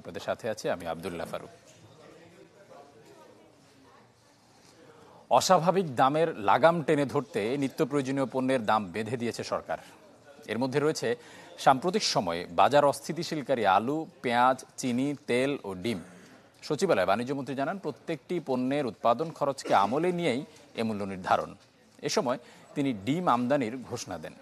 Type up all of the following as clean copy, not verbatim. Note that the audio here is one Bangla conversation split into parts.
আপনাদের সাথে আছি আমি আব্দুল্লাহ ফারুক। অস্বাভাবিক দামের লাগাম টেনে ধরতে নিত্য প্রয়োজনীয় পণ্যের দাম বেঁধে দিয়েছে সরকার। এর মধ্যে রয়েছে সাম্প্রতিক সময়ে বাজার অস্থিতিশীলকারী আলু, পেঁয়াজ, চিনি, তেল ও ডিম। সচিবালয় বাণিজ্যমন্ত্রী জানান, প্রত্যেকটি পণ্যের উৎপাদন খরচকে আমলে নিয়েই এ মূল্য নির্ধারণ। এ সময় তিনি ডিম আমদানির ঘোষণা দেন।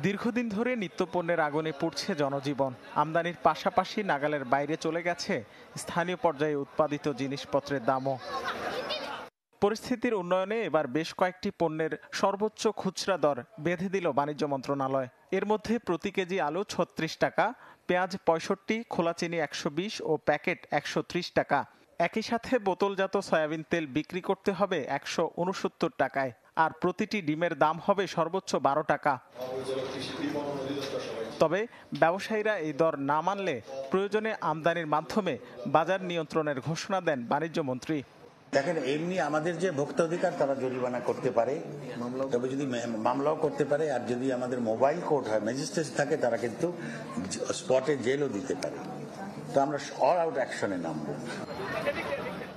দীর্ঘদিন ধরে নিত্যপণ্যের আগুনে পুড়ছে জনজীবন। আমদানির পাশাপাশি নাগালের বাইরে চলে গেছে স্থানীয় পর্যায়ে উৎপাদিত জিনিসপত্রের দামও। পরিস্থিতির উন্নয়নে এবার বেশ কয়েকটি পণ্যের সর্বোচ্চ খুচরা দর বেঁধে দিল বাণিজ্য মন্ত্রণালয়। এর মধ্যে প্রতি কেজি আলু ৩৬ টাকা, পেঁয়াজ ৬৫, খোলা চিনি ১২০ ও প্যাকেট ১৩০ টাকা। একই সাথে বোতলজাত সয়াবিন তেল বিক্রি করতে হবে ১৬৯ টাকায়, আর প্রতিটি ডিমের দাম হবে সর্বোচ্চ ১২ টাকা। তবে ব্যবসায়ীরা এই দর না মানলে প্রয়োজনে আমদানির মাধ্যমে বাজার নিয়ন্ত্রণের ঘোষণা দেন বাণিজ্য মন্ত্রী। দেখেন, এমনি আমাদের যে ভোক্তা অধিকার তারা জরিমানা করতে পারে, তবে যদি মামলাও করতে পারে, আর যদি আমাদের মোবাইল কোর্ট হয়, ম্যাজিস্ট্রেট থাকে, তারা কিন্তু স্পটে জেলও দিতে পারে। তো আমরা অল আউট অ্যাকশনে নামব।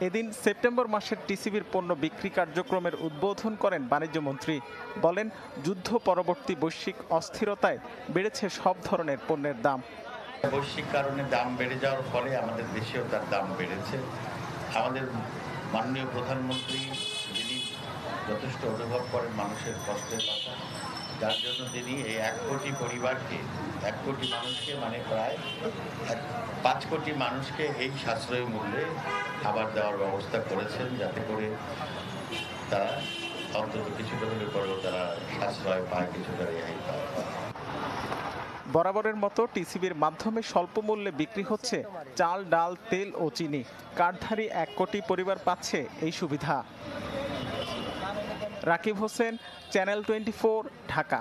এদিন সেপ্টেম্বর মাসের টিসিবির পণ্য বিক্রি কার্যক্রমের উদ্বোধন করেন বাণিজ্য মন্ত্রী। বলেন, যুদ্ধ পরবর্তী বৈশ্বিক অস্থিরতায় বেড়েছে সব ধরনের পণ্যের দাম। বৈশ্বিক কারণে দাম বেড়ে যাওয়ার ফলে আমাদের দেশেও তার দাম বেড়েছে। আমাদের মাননীয় প্রধানমন্ত্রী, যিনি যথেষ্ট অনুভব করেন মানুষের কষ্টের কথা, যার জন্য তিনি এই ১ কোটি পরিবারকে, ১ কোটি মানুষকে, মানে প্রায় ৫ কোটি মানুষকে এই সাশ্রয়ী মূল্যে খাবার দেওয়ার ব্যবস্থা করেছেন, যাতে করে তারা অন্তত কিছুটা হলে পরেও তারা সাশ্রয় পায়, কিছুটা রেহাই পায়। বরাবরের মতো টিসিবির মাধ্যমে স্বল্প মূল্যে বিক্রি হচ্ছে চাল, ডাল, তেল ও চিনি। কার্ডধারী ১ কোটি পরিবার পাচ্ছে এই সুবিধা। রাকিব হোসেন, চ্যানেল 24, ঢাকা।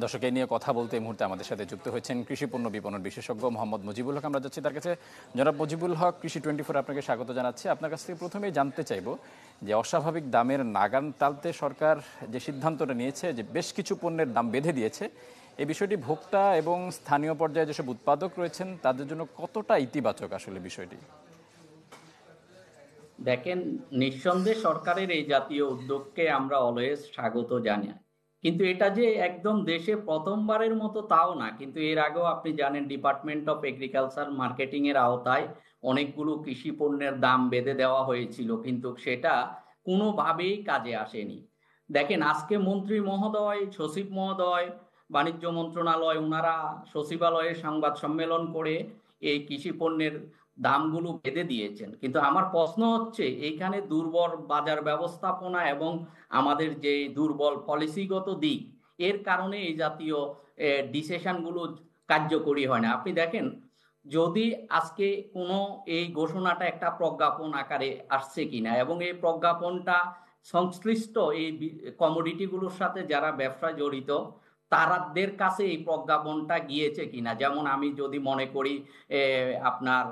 দর্শক, এই নিয়ে কথা বলতে এই মুহূর্তে আমাদের সাথে যুক্ত হয়েছেন কৃষি পণ্য বিপণন বিশেষজ্ঞ মোহাম্মদ মুজিবুল হক। আমরা যাচ্ছি তার কাছে। জনাব মুজিবুল হক, কৃষি 24 আপনাকে স্বাগত জানাচ্ছি। আপনার কাছ থেকে প্রথমেই জানতে চাইব যে অস্বাভাবিক দামের নাগান টালতে সরকার যে সিদ্ধান্তটা নিয়েছে, যে বেশ কিছু পণ্যের দাম বেঁধে দিয়েছে, এই বিষয়টি ভোক্তা এবং স্থানীয় পর্যায়ে যেসব উৎপাদক রয়েছেন তাদের জন্য কতটা ইতিবাচক আসলে বিষয়টি? দেখেন, নিঃসন্দেহে সরকারের এই জাতীয় উদ্যোগকে আমরা অলওয়েজ স্বাগত জানাই, কিন্তু এটা যে একদম দেশে প্রথমবারের মতো তাও না। কিন্তু এর আগেও আপনি জানেন, ডিপার্টমেন্ট অফ এগ্রিকালচার মার্কেটিং এর আওতায় অনেকগুলো কৃষি পণ্যের দাম বেঁধে দেওয়া হয়েছিল, কিন্তু সেটা কোনোভাবেই কাজে আসেনি। দেখেন, আজকে মন্ত্রী মহোদয়, সচিব মহোদয়, বাণিজ্য মন্ত্রণালয়, ওনারা সচিবালয়ে সংবাদ সম্মেলন করে এই কৃষি পণ্যের দামগুলো বেঁধে দিয়েছেন, কিন্তু আমার প্রশ্ন হচ্ছে, এইখানে দুর্বল বাজার ব্যবস্থাপনা এবং আমাদের যে দুর্বল পলিসিগত দিক, এর কারণে এই জাতীয় ডিসিশনগুলো কার্যকরী হয় না। আপনি দেখেন, যদি আজকে কোনো এই ঘোষণাটা একটা প্রজ্ঞাপন আকারে আসছে কিনা, এবং এই প্রজ্ঞাপনটা সংশ্লিষ্ট এই কমোডিটিগুলোর সাথে যারা ব্যবসায় জড়িত তাদের কাছে এই প্রজ্ঞাপনটা গিয়েছে কিনা। যেমন আমি যদি মনে করি, আপনার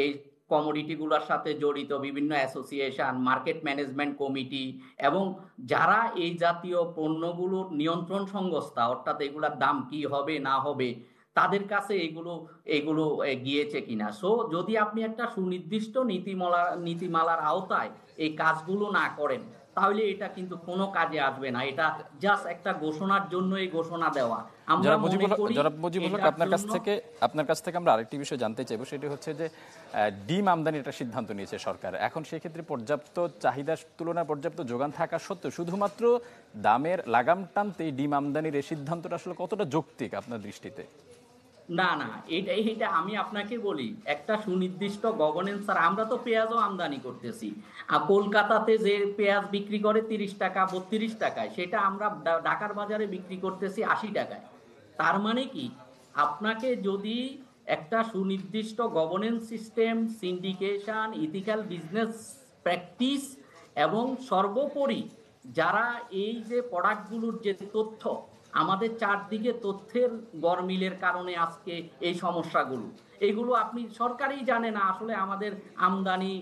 এই কমোডিটিগুলোর সাথে জড়িত বিভিন্ন অ্যাসোসিয়েশন, মার্কেট ম্যানেজমেন্ট কমিটি এবং যারা এই জাতীয় পণ্যগুলোর নিয়ন্ত্রণ সংস্থা, অর্থাৎ এগুলোর দাম কি হবে না হবে, তাদের কাছে এগুলো গিয়েছে কিনা। সো যদি আপনি একটা সুনির্দিষ্ট নীতিমালার আওতায় এই কাজগুলো না করেন, তাহলে এটা কিন্তু কোনো কাজে আসবে না। এটা জাস্ট একটা ঘোষণার জন্য এই ঘোষণা দেওয়া। জনাব মুজিবুল হক, আপনার কাছ থেকে আমরা আরেকটি বিষয় জানতে চাইবো, সেটি হচ্ছে যে ডিম আমদানির একটা সিদ্ধান্ত নিয়েছে সরকার। এখন সেক্ষেত্রে পর্যাপ্ত চাহিদার তুলনায় পর্যাপ্ত যোগান থাকা সত্ত্বেও শুধুমাত্র দামের লাগাম টানতে ডিম আমদানির এই সিদ্ধান্তটা আসলে কতটা যৌক্তিক আপনার দৃষ্টিতে? না, এটা আমি আপনাকে বলি, একটা সুনির্দিষ্ট গভর্নেন্স। আর আমরা তো পেঁয়াজও আমদানি করতেছি। কলকাতাতে যে পেঁয়াজ বিক্রি করে 30 টাকা 32 টাকায়, সেটা আমরা ঢাকার বাজারে বিক্রি করতেছি 80 টাকায়। তার মানে কি, আপনাকে যদি একটা সুনির্দিষ্ট governance system, syndication, ethical business practice এবং সর্বোপরি যারা এই যে প্রোডাক্টগুলোর যে তথ্য, আমাদের চারদিকে তথ্যের গরমিলের কারণে আজকে এই সমস্যাগুলো, এগুলো আপনি সরকারই জানে না আসলে আমাদের আমদানি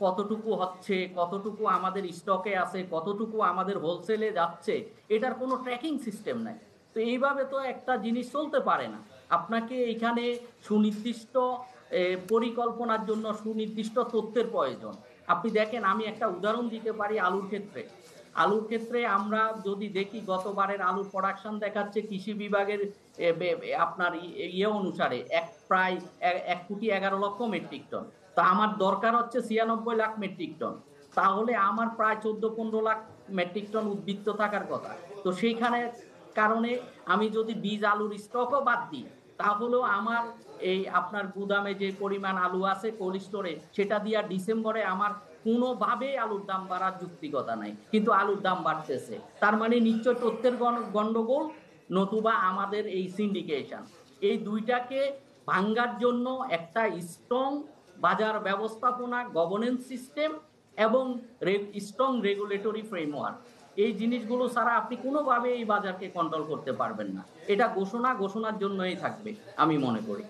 কতটুকু হচ্ছে, কতটুকু আমাদের স্টকে আছে, কতটুকু আমাদের হোলসেলে যাচ্ছে, এটার কোনো ট্র্যাকিং সিস্টেম নাই। তো এইভাবে তো একটা জিনিস চলতে পারে না। আপনাকে এখানে সুনির্দিষ্ট পরিকল্পনার জন্য সুনির্দিষ্ট তথ্যের প্রয়োজন। আপনি দেখেন, আমি একটা উদাহরণ দিতে পারি আলুর ক্ষেত্রে। আলুর ক্ষেত্রে আমরা যদি দেখি গতবারের আলুর প্রোডাকশন দেখাচ্ছে কৃষি বিভাগের আপনার ইয়ে অনুসারে প্রায় 1,11,00,000 মেট্রিক টন। তা আমার দরকার হচ্ছে 96 লাখ মেট্রিক টন। তাহলে আমার প্রায় 14-15 লাখ মেট্রিক টন উদ্বৃত্ত থাকার কথা। তো সেইখানে কারণে আমি যদি বীজ আলুর স্টকও বাদ দিই, তাহলেও আমার এই আপনার গুদামে যে পরিমাণ আলু আছে কোল্ড স্টোরে, সেটা দিয়া ডিসেম্বরে আমার কোনোভাবেই আলুর দাম বাড়ার যুক্তিকতা নাই, কিন্তু আলুর দাম বাড়তেছে। তার মানে নিশ্চয় তথ্যের গন্ডগোল, নতুবা আমাদের এই সিন্ডিকেশন। এই দুইটাকে ভাঙ্গার জন্য একটা স্ট্রং বাজার ব্যবস্থাপনা, গভর্নেন্স সিস্টেম এবং স্ট্রং রেগুলেটরি ফ্রেমওয়ার্ক, এই জিনিসগুলো ছাড়া আপনি কোনোভাবে এই বাজারকে কন্ট্রোল করতে পারবেন না। এটা ঘোষণার জন্যই থাকবে আমি মনে করি।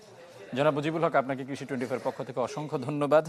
জনাব মুজিবুল হক, আপনাকে কৃষি 24 পক্ষ থেকে অসংখ্য ধন্যবাদ।